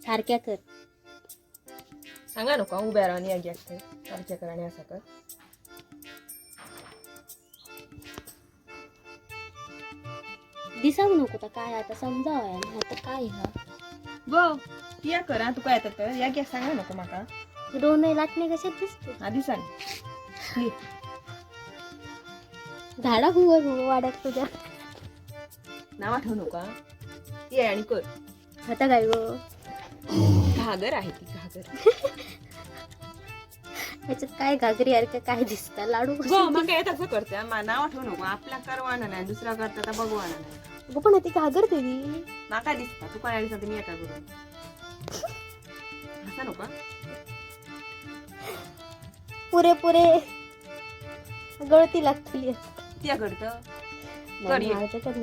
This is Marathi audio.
सारख्या कर. सांगा नको उभ्या राहून या गॅस सारख्या कर आणि असं कर. दिसावू नको तर काय आता समजावं ना आता काय हा गो या कर हा, तू काय येतात तर या गॅस सांगा नको माका. दोन लाटणे कशात दिसते आधी सांग. ये. झाडा हुव वाड्यात तुझ्या नाव ठेवू नका. ये आणि कर. आता काय गो घागर आहे ती घागर. याच्यात काय घागरी यार काय दिसतं लाडू गो मग काय तसं करते नाव ठेवू नको. आपला करवाना नाही दुसरा करता तर बघवाना नाही. गो पण ती घागर देवी माका दिसता तू काय सांगते मी आता करून असं नका. पुरे पुरे गळती लागली त्या करतं त्याच्यात